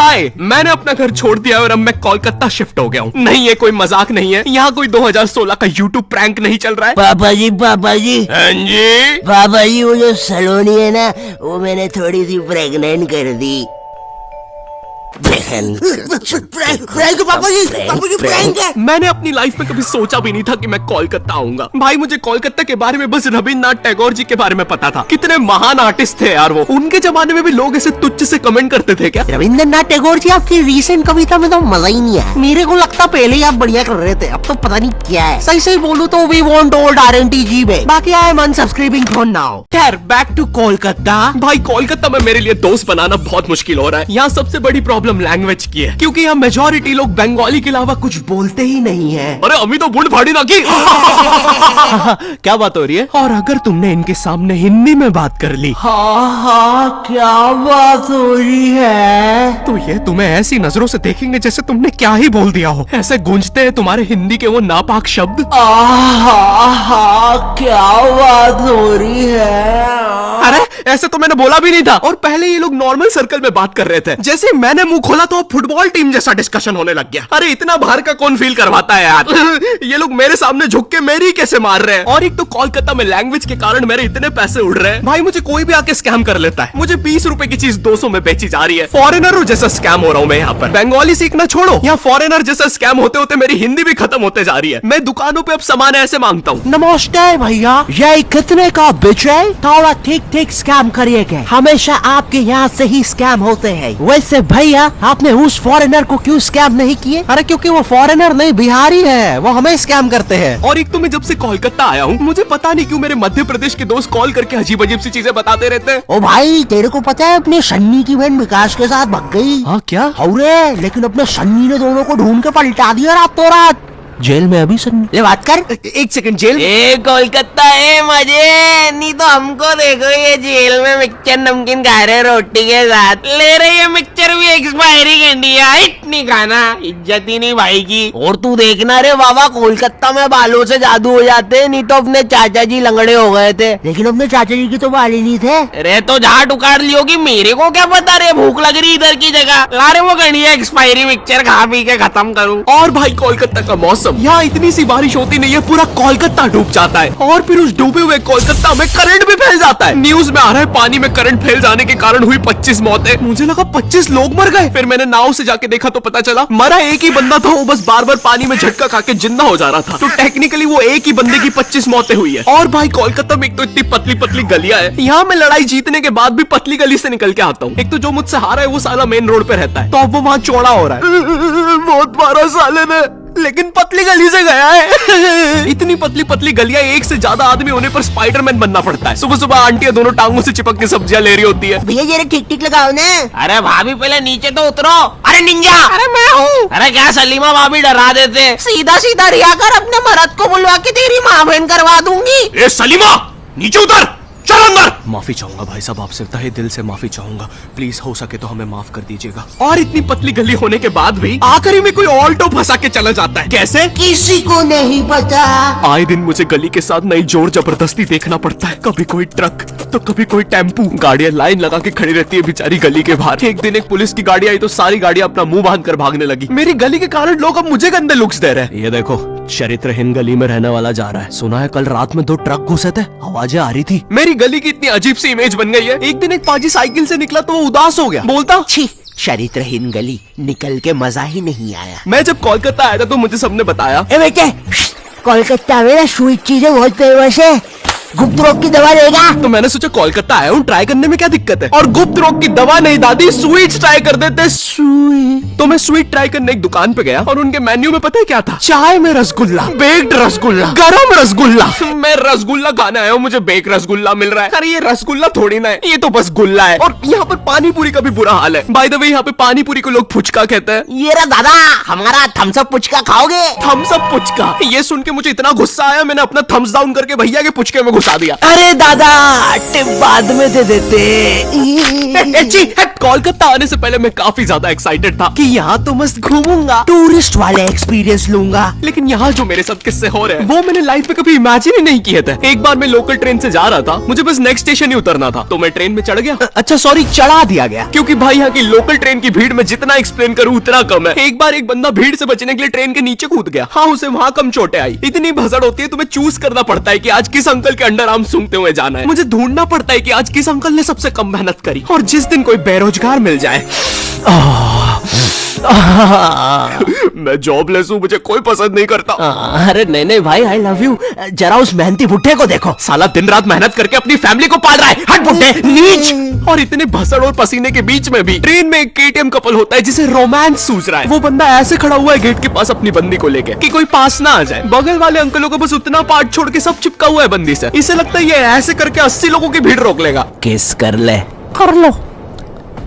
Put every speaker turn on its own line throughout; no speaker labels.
हाय, मैंने अपना घर छोड़ दिया और अब मैं कोलकाता शिफ्ट हो गया हूँ। नहीं, ये कोई मजाक नहीं है। यहाँ कोई 2016 का यूट्यूब प्रैंक नहीं चल रहा है।
पापा जी
हाँ जी
पापा जी, वो जो सलोनी है ना, वो मैंने थोड़ी सी प्रेग्नेंट कर दी।
प्रैंक पापा जी प्रैंक है।
मैंने अपनी लाइफ में कभी सोचा भी नहीं था कि मैं कोलकाता आऊंगा। भाई, मुझे कोलकाता के बारे में बस रविन्द्रनाथ टैगोर जी के बारे में पता था। कितने महान आर्टिस्ट थे यार वो। उनके जमाने में भी लोग ऐसे तुच्छ से कमेंट करते थे क्या?
रविन्द्रनाथ टैगोर जी, आपकी रीसेंट कविता में तो मजा ही नहीं आया। मेरे को लगता पहले ही आप बढ़िया कर रहे थे, अब तो पता नहीं क्या है। सही सही बोलूं तो वी वांट ओल्ड आरएनटी जी में। बाकी आई एम अनसब्सक्राइबिंग फॉर नाउ।
खैर, बैक टू कोलकाता। भाई, कोलकाता में मेरे लिए दोस्त बनाना बहुत मुश्किल हो रहा है। यहाँ सबसे बड़ी प्रॉब्लम लैंग्वेज की है, क्योंकि यहाँ मेजॉरिटी लोग बंगाली के अलावा कुछ बोलते ही नहीं है। अरे अभी तो बुढ़ फाड़ी ना की। क्या बात हो रही है? और अगर तुमने इनके सामने हिंदी में बात कर ली,
हाँ, क्या बात हो रही है?
तो ये तुम्हें ऐसी नजरों से देखेंगे जैसे तुमने क्या ही बोल दिया हो। ऐसे गूंजते हैं तुम्हारे हिंदी के वो नापाक शब्द।
क्या बात हो रही है?
अरे ऐसे तो मैंने बोला भी नहीं था। और पहले ये लोग नॉर्मल सर्कल में बात कर रहे थे। जैसे मैंने मुंह खोला तो फुटबॉल टीम जैसा डिस्कशन होने लग गया। अरे इतना बाहर का कौन फील करवाता है यार। ये लोग मेरे सामने झुक के मेरी कैसे मार रहे हैं। और एक तो कोलकाता में लैंग्वेज के कारण मेरे इतने पैसे उड़ रहे हैं। भाई, मुझे कोई भी आके स्कैम कर लेता है। मुझे 20 रुपए की चीज 200 में बेची जा रही है। फॉरेनर जैसा स्कैम हो रहा हूँ मैं यहाँ पर। बंगाली सीखना छोड़ो, यहाँ फॉरेनर जैसा स्कैम होते होते मेरी हिंदी भी खत्म होते जा रही है। मैं दुकानों पे अब सामान ऐसे मांगता हूँ।
नमस्ते भैया, ये कितने का बेच रहे? थोड़ा ठीक ठीक स्कैम करिएगा। हमेशा आपके यहाँ से ही स्कैम होते हैं। वैसे भैया, आपने उस फॉरेनर को क्यों स्कैम नहीं किए?
अरे क्योंकि वो फॉरेनर नहीं, बिहारी है। वो हमें स्कैम करते हैं। और एक तो मैं जब से कोलकाता आया हूँ, मुझे पता नहीं क्यों मेरे मध्य प्रदेश के दोस्त कॉल करके अजीब अजीब सी चीजें बताते रहते हैं।
ओ भाई, तेरे को पता है अपने सन्नी की बहन विकास के साथ भाग गई?
हाँ क्या?
अरे लेकिन अपने सन्नी ने दोनों को ढूंढ के पलटा दिया रातों रात।
जेल में अभी सन्नी।
ले बात कर।
एक सेकंड, जेल?
कोलकाता है मजे। नहीं तो हमको देखो, ये जेल में मिक्सचर नमकीन खा रहे रोटी के साथ। ले रही है मिक्सचर भी एक्सपायरी कैंडी है। इतनी खाना, इज्जत ही नहीं भाई की।
और तू देखना रे बाबा, कोलकाता में बालों से जादू हो जाते हैं। नहीं तो अपने चाचा जी लंगड़े हो गए थे, लेकिन अपने चाचा जी की तो बाल ही नहीं थे।
अरे तो झाट उखाड़ लियो कि मेरे को क्या पता रे, भूख लग रही इधर की जगह। ला रे वो गंडिया एक्सपायरी मिक्सचर खा पी के खत्म करूँ।
और भाई, कोलकाता का मौसम, यहाँ इतनी सी बारिश होती नहीं है, पूरा कोलकाता डूब जाता है। और फिर उस डूबे हुए कोलकाता में करंट भी फैल जाता है। न्यूज में आ रहा है पानी में करंट फैल जाने के कारण हुई 25 मौतें। मुझे लगा 25 लोग मर गए। फिर मैंने नाव से जाके देखा तो पता चला मरा एक ही बंदा था। वो बस बार बार पानी में झटका खा के जिंदा हो जा रहा था। तो टेक्निकली वो एक ही बंदे की 25 मौतें हुई है। और भाई, कोलकाता में एक तो इतनी पतली पतली गलियां है। यहाँ मैं लड़ाई जीतने के बाद भी पतली गली से निकल के आता हूँ। एक तो जो मुझसे हारा है वो साला मेन रोड पे रहता है, तो अब वो वहाँ चौड़ा हो रहा है। बहुत मारा साले ने, लेकिन पतली गली से गया है। इतनी पतली पतली गलियां, एक से ज्यादा आदमी होने पर स्पाइडरमैन बनना पड़ता है। सुबह सुबह आंटियां दोनों टांगों से चिपक के सब्जियां ले रही होती है।
भैया जरा ठीक ठीक लगाओ ना।
अरे भाभी पहले नीचे तो उतरो। अरे निंजा,
अरे मैं हूँ।
अरे क्या सलीमा भाभी डरा देते।
सीधा सीधा रिया कर, अपने मर्द को बुलवा के तेरी माँ बहन करवा दूंगी।
ए सलीमा, नीचे उतर, चल अंदर। माफी चाहूंगा भाई साहब, आपसे तहे दिल से माफी चाहूंगा। प्लीज हो सके तो हमें माफ कर दीजिएगा। और इतनी पतली गली होने के बाद भी आखिरी में कोई ऑल्टो फंसा के चला जाता है। कैसे?
किसी को नहीं पता।
आए दिन मुझे गली के साथ नई जोर जबरदस्ती देखना पड़ता है। कभी कोई ट्रक तो कभी कोई टेम्पू। गाड़ियां लाइन लगा के खड़ी रहती है बेचारी गली के बाहर। एक दिन एक पुलिस की गाड़ी आई तो सारी गाड़ियां अपना मुंह बांध कर भागने लगी। मेरी गली के कारण लोग अब मुझे गंदे लुक्स दे रहे हैं। ये देखो, चरित्रहीन गली में रहने वाला जा रहा है। सुना है कल रात में 2 ट्रक घुसे थे, आवाजें आ रही थी। मेरी गली की इतनी अजीब सी इमेज बन गई है। एक दिन एक पाजी साइकिल से निकला तो वो उदास हो गया, बोलता
छी, चरित्रहीन गली, निकल के मजा ही नहीं आया।
मैं जब कोलकाता आया था तो मुझे सबने बताया,
ए बेटे, कोलकाता में ना स्वीट चीजें बहुत फेमस है। गुप्त रोग की दवा लेगा?
तो मैंने सोचा कोलकाता आया हूँ, ट्राई करने में क्या दिक्कत है। और गुप्त रोग की दवा नहीं दादी, स्वीट्स ट्राई कर देते। स्वीट? तो मैं स्वीट ट्राई करने एक दुकान पे गया और उनके मेन्यू में पता है क्या था? चाय में रसगुल्ला, बेक्ड रसगुल्ला, गरम रसगुल्ला। मैं रसगुल्ला खाने आया हूँ, मुझे बेक रसगुल्ला मिल रहा है। अरे ये रसगुल्ला थोड़ी ना है, ये तो बस गुल्ला है। और यहाँ पर पानी पूरी का भी बुरा हाल है। बाय द वे, यहाँ पे पानी पूरी को लोग फुचका कहते हैं।
ये रहा दादा, हमारा थम्स अप पुचका खाओगे?
थम्स अप पुचका, ये सुन के मुझे इतना गुस्सा आया, मैंने अपना थम्स डाउन करके भैया के पुचके में घुसा दिया।
अरे दादा टिप बाद में दे देते।
कोलकाता आने से पहले मैं काफी ज्यादा एक्साइटेड था कि यहाँ तो मस्त घूमूंगा,
टूरिस्ट वाले एक्सपीरियंस लूंगा।
लेकिन यहाँ जो मेरे साथ किस्से हो रहे हैं वो मैंने लाइफ में कभी इमेजिन ही नहीं किए थे। एक बार मैं लोकल ट्रेन से जा रहा था, मुझे बस नेक्स्ट स्टेशन ही उतरना था, तो मैं ट्रेन में चढ़ गया।
अच्छा सॉरी, चढ़ा दिया गया।
क्योंकि भाई यहाँ की लोकल ट्रेन की भीड़ में जितना एक्सप्लेन करूँ उतना कम है। एक बार एक बंदा भीड़ से बचने के लिए ट्रेन के नीचे कूद गया। हाँ, उसे वहाँ कम चोटें आई। इतनी भसड़ होती है, तुम्हें चूज करना पड़ता है कि आज किस अंकल के अंडर आर्म सूंघते हुए जाना है। मुझे ढूंढना पड़ता है कि आज किस अंकल ने सबसे कम मेहनत करी, और जिस दिन कोई बेरोजगार मिल जाए। मैं जॉबलेस हूँ, मुझे कोई पसंद नहीं करता।
अरे नहीं भाई, आई लव यू। जरा उस मेहनती बुढ़े को देखो,
साला दिन रात मेहनत करके अपनी फैमिली को पाल रहा है। हट बुड्ढे, नीच। और इतने भसड़ और पसीने के बीच में भी ट्रेन में एक केटीएम कपल होता है जिसे रोमांस सूझ रहा है। वो बंदा ऐसे खड़ा हुआ है गेट के पास अपनी बंदी को लेके कि कोई पास ना आ जाए। बगल वाले अंकलों को बस उतना पार्ट छोड़ के सब चिपका हुआ है बंदी से। इसे लगता है ये ऐसे करके 80 लोगों की भीड़ रोक लेगा।
किस कर ले,
कर लो,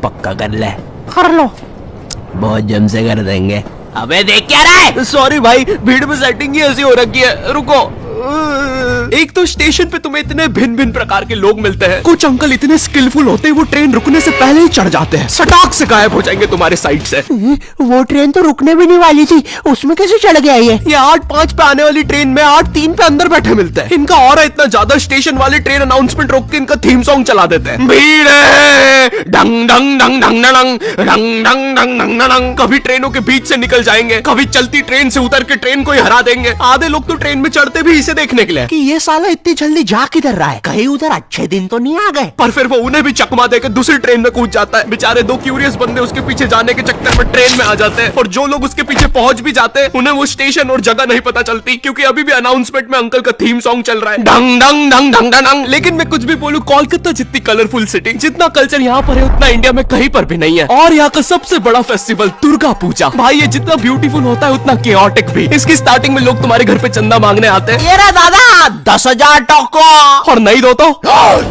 पक्का कर ले,
कर लो,
बहुत जम से कर देंगे।
अबे देख क्या रहा है?
सॉरी भाई, भीड़ में सेटिंग ही ऐसी हो रखी है। रुको। एक तो स्टेशन पे तुम्हें इतने भिन्न भिन्न प्रकार के लोग मिलते हैं। कुछ अंकल इतने स्किलफुल होते हैं वो ट्रेन रुकने से पहले ही चढ़ जाते हैं, सटाक से गायब हो जाएंगे तुम्हारे साइड से।
वो ट्रेन तो रुकने भी नहीं वाली थी, उसमें कैसे चढ़ गया ये?
8:05 पे आने वाली ट्रेन में 8:03 पे अंदर बैठे मिलते हैं। इनका और इतना ज्यादा, स्टेशन वाले ट्रेन अनाउंसमेंट रोक के इनका थीम सॉन्ग चला देते हैं। भीड़ है, डंग डंग डंग डंग डंग डंग डंग डंग डंग डंग। कभी ट्रेनों के बीच से निकल जाएंगे, कभी चलती ट्रेन से उतर के ट्रेन को ही हरा देंगे। आधे लोग तो ट्रेन में चढ़ते भी इसे देखने के लिए
कि ये साला इतनी जल्दी जा किधर रहा है, कहीं उधर अच्छे दिन तो नहीं आ गए।
पर फिर वो उन्हें भी चकमा देकर दूसरी ट्रेन में कूद जाता है। बेचारे दो क्यूरियस बंदे उसके पीछे जाने के चक्कर में ट्रेन में आ जाते हैं, और जो लोग उसके पीछे पहुंच भी जाते हैं उन्हें वो स्टेशन और जगह नहीं पता चलती, क्योंकि अभी भी अनाउंसमेंट में अंकल का थीम सॉन्ग चल रहा है, डंग डंग डंग डंग डंग। लेकिन मैं कुछ भी बोलूं, कोलकाता जितनी कलरफुल सिटी, जितना कल्चर यहाँ पर है उतना इंडिया में कहीं पर भी नहीं है। और यहाँ का सबसे बड़ा फेस्टिवल दुर्गा पूजा, भाई ये जितना ब्यूटीफुल होता है उतना केओटिक भी। इसकी स्टार्टिंग में लोग तुम्हारे घर पे चंदा मांगने आते हैं।
ये रहा दादा 10,000 टोको,
और नहीं दो तो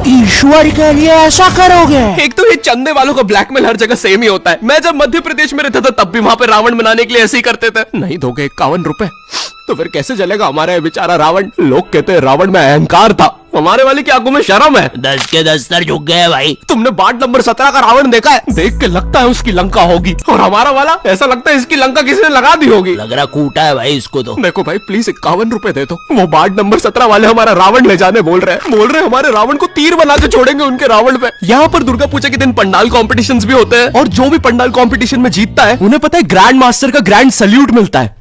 ईश्वर के लिए ऐसा करोगे?
एक तो ये चंदे वालों का ब्लैकमेल हर जगह सेम ही होता है। मैं जब मध्य प्रदेश में रहता था तब भी वहाँ पे रावण बनाने के लिए ऐसे ही करते थे। नहीं दोगे 51 रुपए तो फिर कैसे चलेगा हमारा ये बेचारा रावण। लोग कहते हैं रावण में अहंकार था, हमारे वाले की आंखों में शर्म है।
10 के 10 सर झुक गए भाई।
तुमने बाट नंबर 17 का रावण देखा है? देख के लगता है उसकी लंका होगी, और हमारा वाला ऐसा लगता है इसकी लंका किसी ने लगा दी होगी।
लग रहा कूटा है भाई इसको तो।
देखो भाई प्लीज 51 रुपए दे दो। वो बाट नंबर 17 वाले हमारा रावण ले जाने बोल रहे हैं हमारे रावण को तीर बना के छोड़ेंगे उनके रावण पे। यहाँ पर दुर्गा पूजा के दिन पंडाल कॉम्पिटिशंस भी होते हैं, और जो भी पंडाल कॉम्पिटिशन में जीतता है उन्हें पता है ग्रैंड मास्टर का ग्रैंड सल्यूट मिलता है।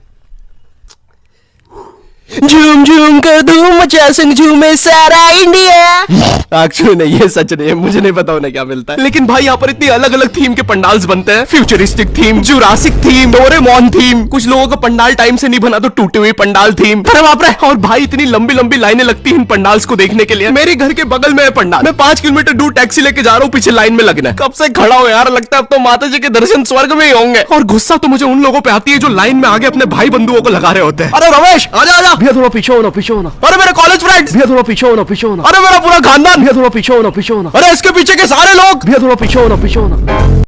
झूम झूम कर धूम मचा संग झूमे सारा इंडिया।
एक्चुअली नहीं, ये सच नहीं है, मुझे नहीं पता उन्हें क्या मिलता है। लेकिन भाई यहाँ पर इतनी अलग अलग थीम के पंडाल्स बनते हैं। Futuristic theme, Jurassic theme, Doraemon theme. कुछ लोगों का पंडाल टाइम से नहीं बना तो टूटी हुई पंडाल थीम। अरे बाप रे! और भाई इतनी लंबी लंबी लाइनें लगती हैं इन पंडाल्स को देखने के लिए। मेरे घर के बगल में है पंडाल, मैं 5 किलोमीटर दूर टैक्सी लेके जा रहा हूँ पीछे लाइन में लगना है। कब से खड़ा हो यार, लगता है अब तो माता जी के दर्शन स्वर्ग में ही होंगे। और गुस्सा तो मुझे उन लोगों पे आती है जो लाइन में आगे अपने भाई बंधुओं को लगा रहे होते हैं। अरे रमेश आजा आजा, भैया थोड़ा पीछे होना, पीछे होना। अरे मेरे कॉलेज फ्रेंड्स, भैया थोड़ा पीछे होना, पीछे होना। अरे मेरा पूरा खानदान, भैया थोड़ा पीछे होना, पीछे होना। अरे इसके पीछे के सारे लोग, भैया थोड़ा पीछे होना, पीछे होना।